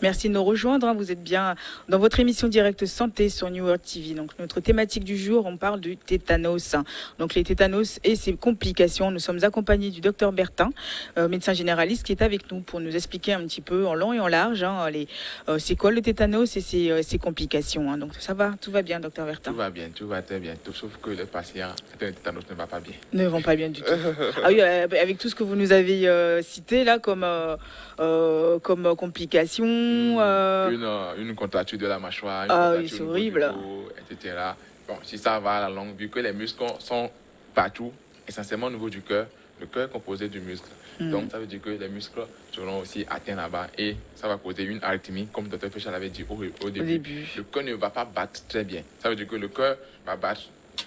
Merci de nous rejoindre. Vous êtes bien dans votre émission Direct Santé sur New World TV. Donc, notre thématique du jour, on parle du tétanos. Donc, les tétanos et ses complications. Nous sommes accompagnés du docteur Bertin, médecin généraliste, qui est avec nous pour nous expliquer un petit peu en long et en large c'est quoi le tétanos et ses complications. Donc, ça va, tout va bien, docteur Bertin? Tout va bien, tout va très bien. Sauf que le patient atteint de tétanos ne va pas bien. Ne vont pas bien du tout. Ah oui, avec tout ce que vous nous avez cité là comme complications. Une contracture de la mâchoire, une contracture c'est au niveau horrible. du dos, etc. Bon, si ça va à la longue, vu que les muscles sont partout, essentiellement au niveau du cœur, le cœur est composé du muscle. Donc, ça veut dire que les muscles seront aussi atteints là-bas et ça va causer une arythmie, comme Dr. Féchal avait dit au début. Le cœur ne va pas battre très bien. Ça veut dire que le cœur va battre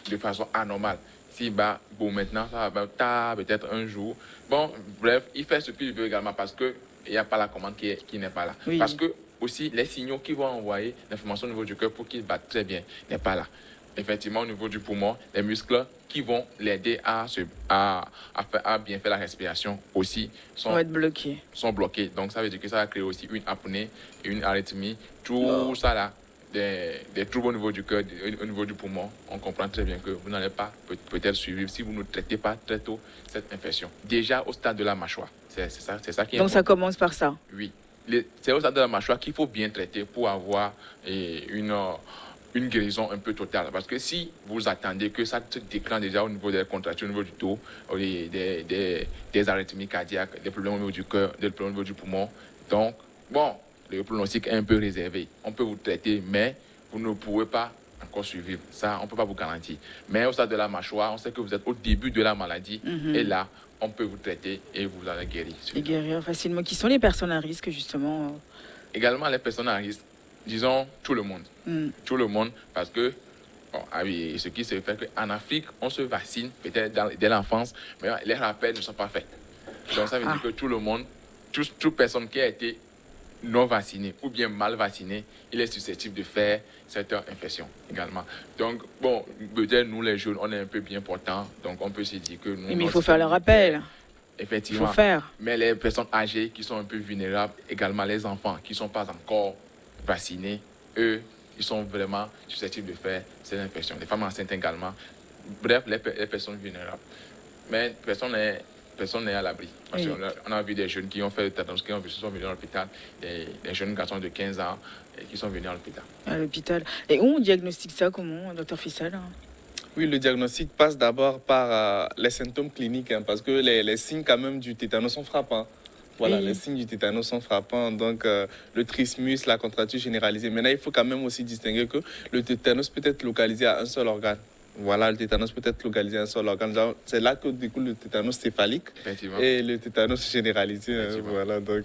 de façon anormale. S'il bat, bon, maintenant, ça va battre tard, peut-être un jour. Bon, bref, il fait ce qu'il veut également parce qu'il n'y a pas la commande qui n'est pas là. Oui. Parce que aussi, les signaux qui vont envoyer l'information au niveau du cœur pour qu'il batte très bien n'est pas là. Effectivement, au niveau du poumon, les muscles qui vont l'aider à bien faire la respiration aussi Vont être bloqués. sont bloqués. Donc, ça veut dire que ça va créer aussi une apnée, une arythmie, tout ça là. Des troubles au niveau du cœur, au niveau du poumon, on comprend très bien que vous n'allez pas peut-être survivre si vous ne traitez pas très tôt cette infection. Déjà au stade de la mâchoire. C'est ça qui est Donc important. ça commence par ça. Oui. C'est au stade de la mâchoire qu'il faut bien traiter pour avoir une guérison un peu totale. Parce que si vous attendez que ça se déclenche déjà au niveau des contractions, au niveau du dos, des arythmies cardiaques, des problèmes au niveau du cœur, des problèmes au niveau du poumon, donc, bon, le pronostic est un peu réservé. On peut vous traiter, mais vous ne pouvez pas encore survivre. Ça, on ne peut pas vous garantir. Mais au stade de la mâchoire, on sait que vous êtes au début de la maladie. Et là, on peut vous traiter et vous allez guérir. Et guérir facilement. Qui sont les personnes à risque, justement? Également, les personnes à risque, disons tout le monde. Tout le monde, parce que ce qui se fait qu'en Afrique, on se vaccine peut-être dès l'enfance, mais les rappels ne sont pas faits. Donc, ça veut dire que tout le monde, toute personne qui a été non vacciné ou bien mal vacciné, il est susceptible de faire cette infection également. Donc, bon, peut-être nous les jeunes, on est un peu bien portants, donc on peut se dire que nous... Mais il faut faire le rappel. Effectivement. Il faut faire. Mais les personnes âgées qui sont un peu vulnérables, également les enfants qui ne sont pas encore vaccinés, eux, ils sont vraiment susceptibles de faire cette infection. Les femmes enceintes également. Bref, les personnes vulnérables. Mais personne n'est à l'abri. Oui. On a vu des jeunes qui ont fait le tétanos, qui sont venus à l'hôpital, des jeunes garçons de 15 ans qui sont venus à l'hôpital. À l'hôpital. Et où on diagnostique ça, comment, docteur Féchal? Oui, le diagnostic passe d'abord par les symptômes cliniques, parce que les signes quand même du tétanos sont frappants. Voilà, les signes du tétanos sont frappants, donc le trismus, la contracture généralisée. Maintenant, il faut quand même aussi distinguer que le tétanos peut être localisé à un seul organe. Voilà, le tétanos peut être localisé à un seul organe. C'est là que découle le tétanos céphalique et le tétanos généralisé. Voilà, donc...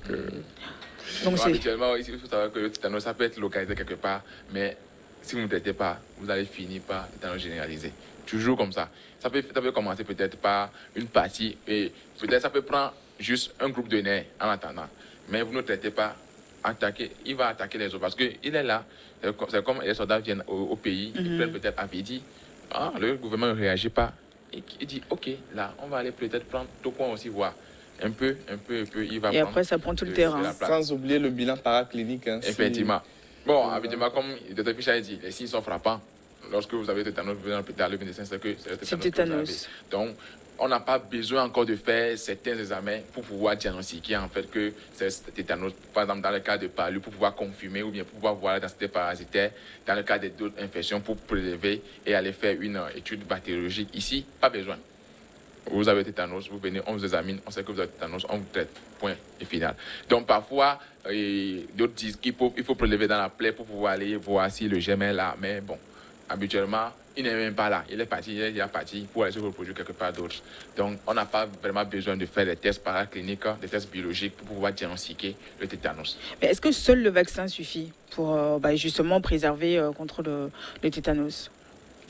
habituellement, il faut savoir que le tétanos, ça peut être localisé quelque part, mais si vous ne traitez pas, vous allez finir par le tétanos généralisé. Toujours comme ça. Ça peut commencer peut-être par une partie, et peut-être ça peut prendre juste un groupe de nerfs en attendant. Mais vous ne traitez pas, il va attaquer les autres parce qu'il est là. C'est comme les soldats viennent au pays, ils prennent peut-être Avedi. Le gouvernement ne réagit pas. Il dit, OK, là, on va aller peut-être prendre tout coin aussi voir. Un peu, il va et après, ça prend tout le terrain. Sans oublier le bilan paraclinique. Effectivement. Bon, habituellement, comme le Dr. Féchal a dit, les signes sont frappants. Lorsque vous avez le tétanos, vous venez à l'hôpital, le médecin sait que c'est le tétanos. Donc, on n'a pas besoin encore de faire certains examens pour pouvoir diagnostiquer en fait que c'est le tétanos. Par exemple, dans le cas de palu, pour pouvoir confirmer ou bien pour pouvoir voir la densité parasitaire. Dans le cas d'autres infections, pour prélever et aller faire une étude bactériologique. Ici, pas besoin. Vous avez le tétanos, vous venez, on vous examine, on sait que vous avez le tétanos, on vous traite. Point et final. Donc parfois, d'autres disent qu'il faut prélever dans la plaie pour pouvoir aller voir si le germe est là. Mais bon, habituellement, il n'est même pas là. Il est parti, il est parti pour aller se reproduire quelque part d'autre. Donc, on n'a pas vraiment besoin de faire des tests paracliniques, des tests biologiques pour pouvoir diagnostiquer le tétanos. Mais est-ce que seul le vaccin suffit pour justement préserver contre le tétanos?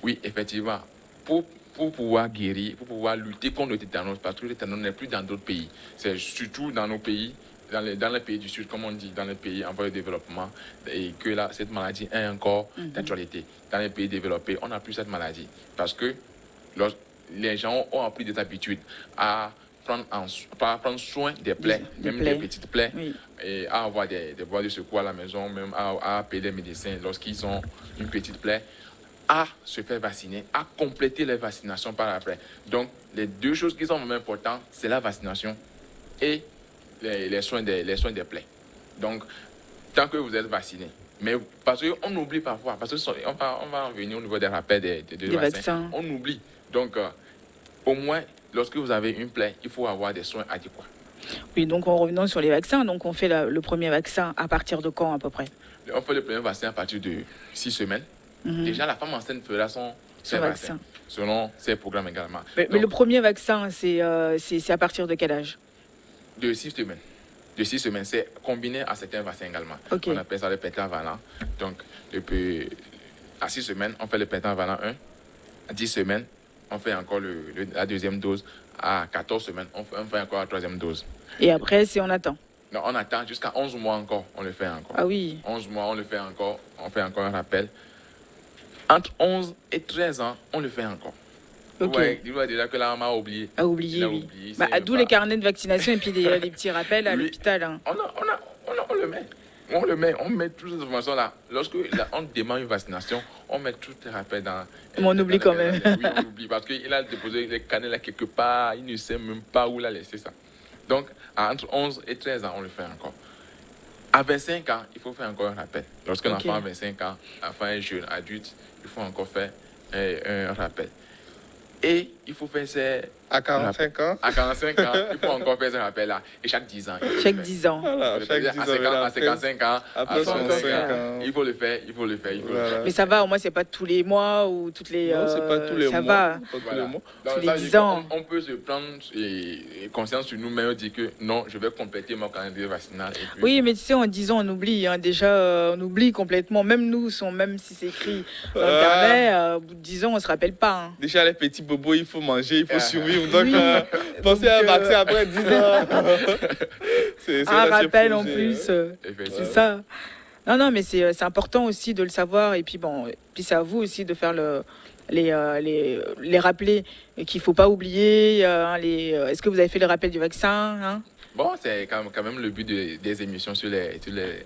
Oui, effectivement. Pour pouvoir guérir, pour pouvoir lutter contre le tétanos, parce que le tétanos n'est plus dans d'autres pays. C'est surtout dans nos pays, dans les pays du Sud, comme on dit, dans les pays en voie de développement, et que là, cette maladie est encore d'actualité. Dans les pays développés, on n'a plus cette maladie. Parce que les gens ont appris des habitudes à prendre soin des plaies, des petites plaies, oui. et à avoir des voies de secours à la maison, même à appeler les médecins lorsqu'ils ont une petite plaie, à se faire vacciner, à compléter les vaccinations par après. Donc, les deux choses qui sont vraiment importantes, c'est la vaccination et les soins des plaies. Donc, tant que vous êtes vacciné, mais parce qu'on oublie parfois, parce qu'on va en venir au niveau des rappels des vaccins, on oublie. Donc, au moins, lorsque vous avez une plaie, il faut avoir des soins adéquats. Oui, donc en revenant sur les vaccins, donc on fait le premier vaccin à partir de quand à peu près? On fait le premier vaccin à partir de 6 semaines. Déjà, la femme enceinte fera son vaccin, selon ses programmes également. Mais le premier vaccin, c'est à partir de quel âge? De 6 semaines. De 6 semaines, c'est combiné à certains vaccins également. Okay. On appelle ça le pentavalent. Donc, depuis à 6 semaines, on fait le pentavalent 1. À 10 semaines, on fait encore la deuxième dose. À 14 semaines, on fait encore la troisième dose. Et après, on attend? Non, on attend jusqu'à 11 mois encore, on le fait encore. Ah oui. 11 mois, on le fait encore, on fait encore un rappel. Entre 11 et 13 ans, on le fait encore. Ok. Ouais, il voit déjà que là, on m'a oublié. Ah, oublié, oui. Oublié, D'où les carnets de vaccination et puis les petits rappels à l'hôpital. Hein. On le met. On met toutes ces informations-là. Lorsque on demande une vaccination, on met tous les rappels dans... Mais on oublie quand même. Oui, on oublie parce qu'il a déposé les carnets là quelque part, il ne sait même pas où il a laissé ça. Donc, entre 11 et 13 ans, on le fait encore. À 25 ans, il faut faire encore un rappel. Lorsqu'un enfant a 25 ans, enfant est jeune, adulte, il faut encore faire un rappel. Et il faut faire ces... À 45 ans? À 45 ans, il faut encore faire ce rappel-là. Et chaque 10 ans. Chaque 10 ans. Voilà, chaque 10 ans. À 55 ans, après 65 ans. Il faut le faire. Voilà. Mais ça va, au moins, c'est pas tous les mois ou toutes les... Non, c'est pas tous les ça mois. Va. Pas tous les mois. Tous les 10 ans. On peut se prendre conscience sur nous-mêmes et dire que non, je vais compléter mon calendrier vaccinal. Et puis... Oui, mais tu sais, en 10 ans, on oublie. Hein. Déjà, on oublie complètement. Même nous, même si c'est écrit dans le carnet, au bout de 10 ans, on se rappelle pas. Hein. Déjà, les petits bobos, il faut manger, il faut survivre. Donc, pensez à un vaccin après 10 ans. C'est un rappel en plus. C'est ça. Non, mais c'est important aussi de le savoir. Et puis, puis c'est à vous aussi de faire les rappeler qu'il ne faut pas oublier. Est-ce que vous avez fait le rappel du vaccin hein? Bon, c'est quand même le but des émissions sur les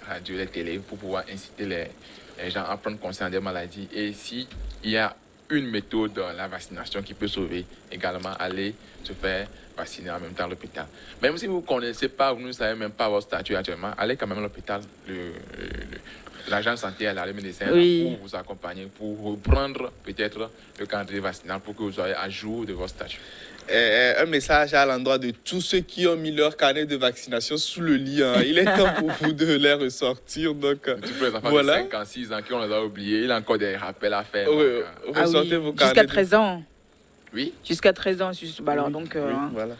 radios, les télés, pour pouvoir inciter les gens à prendre conscience des maladies. Et s'il y a une méthode dans la vaccination qui peut sauver, également aller se faire vacciner en même temps à l'hôpital. Même si vous ne connaissez pas, vous ne savez même pas votre statut actuellement, allez quand même à l'hôpital. L'agent de santé est là, le médecin pour vous accompagner, pour reprendre peut-être le calendrier vaccinal pour que vous soyez à jour de votre statut. Un message à l'endroit de tous ceux qui ont mis leur carnet de vaccination sous le lit. Hein. Il est temps pour vous de les ressortir. Donc, les enfants de 5 ans, 6 ans qui on les a oubliés, il a encore des rappels à faire. Oui, ressortez vos carnets. Jusqu'à 13 ans. Oui. Jusqu'à 13 ans. Alors, donc, voilà.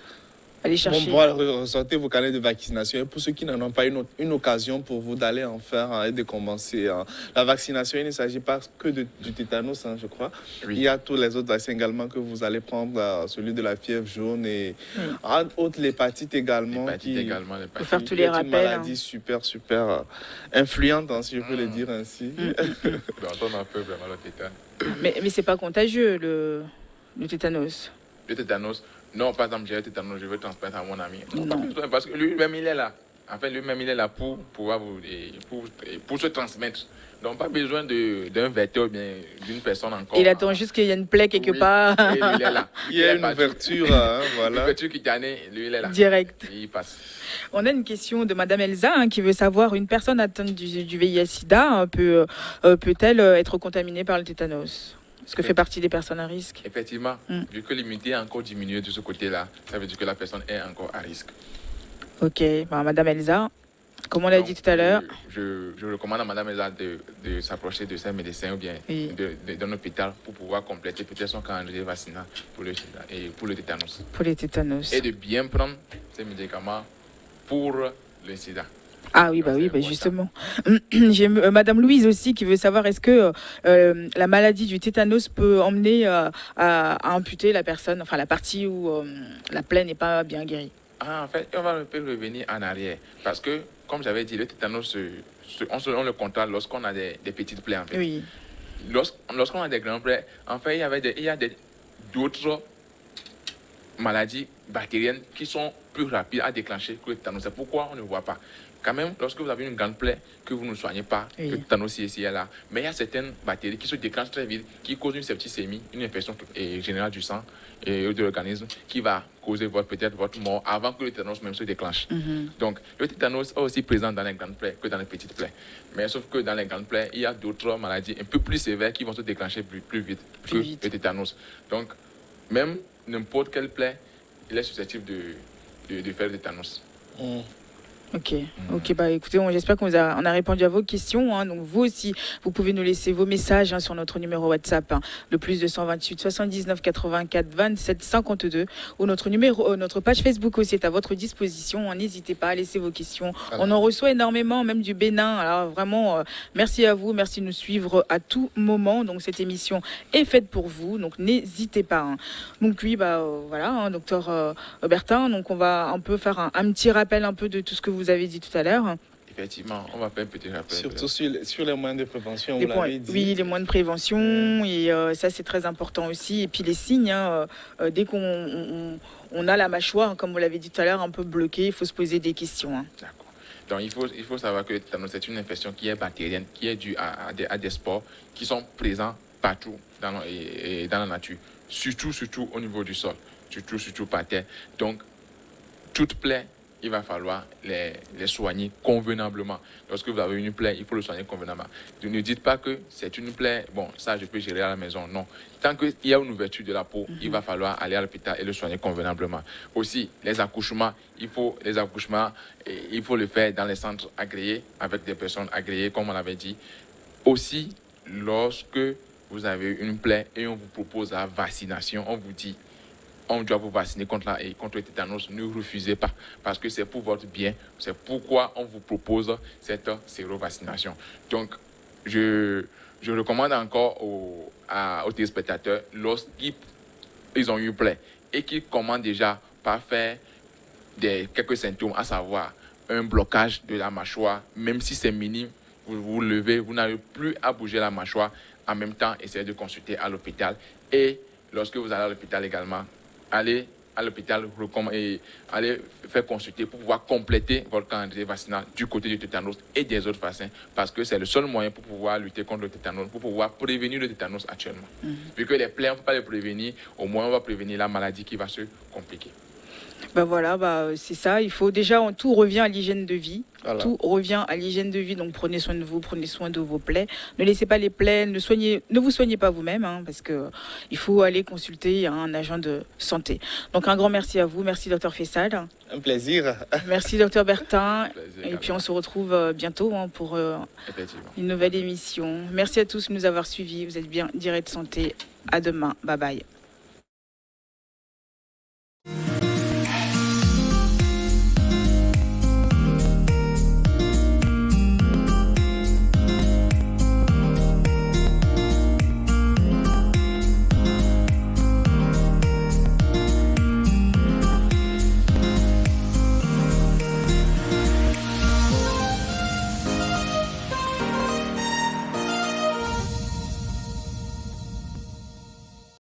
Allez chercher. Ressortez vos carnets de vaccination. Et pour ceux qui n'en ont pas une occasion pour vous d'aller en faire et de commencer la vaccination, il ne s'agit pas que du tétanos, je crois. Oui. Il y a tous les autres vaccins également que vous allez prendre, celui de la fièvre jaune et entre autres l'hépatite également. Pour faire tous les rappels. C'est une maladie super influente, si je peux le dire ainsi. On a peur vraiment le tétanos. Mais c'est pas contagieux le tétanos. Le tétanos. Non, par exemple, j'ai le tétanos, je veux transmettre à mon ami. Non. Parce que lui-même, il est là. En fait, lui-même, il est là pour pouvoir pour se transmettre. Donc, pas besoin d'un vecteur ou bien d'une personne encore. Il attend juste qu'il y ait une plaie quelque part. Et lui, il est là. Il y a une ouverture, voilà. Une ouverture cutanée, lui, il est là. Direct. Et il passe. On a une question de Madame Elsa qui veut savoir, une personne atteinte du VIH-Sida peut-elle être contaminée par le tétanos? Est-ce que fait partie des personnes à risque? Effectivement, vu que l'immunité a encore diminué de ce côté-là, ça veut dire que la personne est encore à risque. Ok, Madame Elsa, comme on l'a dit tout à l'heure. Je recommande à Madame Elsa de s'approcher de ses médecins ou bien d'un hôpital pour pouvoir compléter peut-être son calendrier vaccinal pour le sida et pour le tétanos. Pour les tétanos. Et de bien prendre ces médicaments pour le sida. Ah oui, justement. J'ai Madame Louise aussi qui veut savoir est-ce que la maladie du tétanos peut emmener à amputer la personne, enfin la partie où la plaie n'est pas bien guérie. En fait, on va un peu revenir en arrière. Parce que, comme j'avais dit, le tétanos, on le contrat lorsqu'on a des petites plaies. En fait. Oui. Lorsqu'on a des grandes plaies, en fait, il y a d'autres maladies bactériennes qui sont plus rapides à déclencher que le tétanos. C'est pourquoi on ne voit pas. Quand même, lorsque vous avez une grande plaie que vous ne soignez pas, le tétanos ici et là, mais il y a certaines bactéries qui se déclenchent très vite, qui causent une septicémie, une infection générale du sang et de l'organisme, qui va causer peut-être votre mort avant que le tétanos même se déclenche. Donc, le tétanos est aussi présent dans les grandes plaies que dans les petites plaies. Mais sauf que dans les grandes plaies, il y a d'autres maladies un peu plus sévères qui vont se déclencher plus vite que le tétanos. Donc, même n'importe quelle plaie, il est susceptible de faire le tétanos. Ok, bah écoutez, j'espère qu'on a répondu à vos questions. Hein. Donc vous aussi, vous pouvez nous laisser vos messages sur notre numéro WhatsApp, le plus 228 79 84 27 52, ou notre page Facebook aussi est à votre disposition. N'hésitez pas à laisser vos questions. On en reçoit énormément, même du Bénin. Alors vraiment, merci à vous, merci de nous suivre à tout moment. Donc cette émission est faite pour vous, donc n'hésitez pas. Hein. Donc oui, voilà, docteur Bertin. Donc on va un peu faire un petit rappel un peu de tout ce que vous avez dit tout à l'heure. Effectivement, on va faire un petit rappel. Surtout sur les moyens de prévention, vous l'avez dit. Oui, les moyens de prévention, et ça c'est très important aussi. Et puis les signes, dès qu'on a la mâchoire, comme vous l'avez dit tout à l'heure, un peu bloquée, il faut se poser des questions. Hein. D'accord. Donc il faut savoir que le tétanos, c'est une infection qui est bactérienne, qui est due à des spores qui sont présents partout dans la nature. Surtout au niveau du sol, surtout par terre. Donc, toute plaie, il va falloir les soigner convenablement. Lorsque vous avez une plaie, il faut le soigner convenablement. Ne dites pas que c'est une plaie, bon, ça je peux gérer à la maison. Non. Tant qu'il y a une ouverture de la peau, il va falloir aller à l'hôpital et le soigner convenablement. Aussi, les accouchements, il faut le faire dans les centres agréés, avec des personnes agréées, comme on l'avait dit. Aussi, lorsque vous avez une plaie et on vous propose la vaccination, on vous dit on doit vous vacciner contre le tétanos, ne refusez pas, parce que c'est pour votre bien. C'est pourquoi on vous propose cette sérovaccination. Donc, je recommande encore aux téléspectateurs, lorsqu'ils ont eu plaie et qu'ils commencent déjà par faire quelques symptômes, à savoir un blocage de la mâchoire, même si c'est minime, vous vous levez, vous n'avez plus à bouger la mâchoire. En même temps, essayez de consulter à l'hôpital. Et lorsque vous allez à l'hôpital également, allez à l'hôpital et allez faire consulter pour pouvoir compléter votre calendrier vaccinal du côté du tétanos et des autres vaccins, parce que c'est le seul moyen pour pouvoir lutter contre le tétanos, pour pouvoir prévenir le tétanos actuellement. Vu que les plaies, on ne peut pas les prévenir, au moins on va prévenir la maladie qui va se compliquer. C'est ça, tout revient à l'hygiène de vie. Voilà. Tout revient à l'hygiène de vie, donc prenez soin de vous, prenez soin de vos plaies. Ne laissez pas les plaies, ne vous soignez pas vous-même, hein, parce qu'il faut aller consulter un agent de santé. Donc un grand merci à vous, merci Dr Fessal. Un plaisir. Merci Dr Bertin. Et puis on se retrouve bientôt pour une nouvelle émission. Merci à tous de nous avoir suivis, vous êtes bien Direct Santé. À demain, bye bye.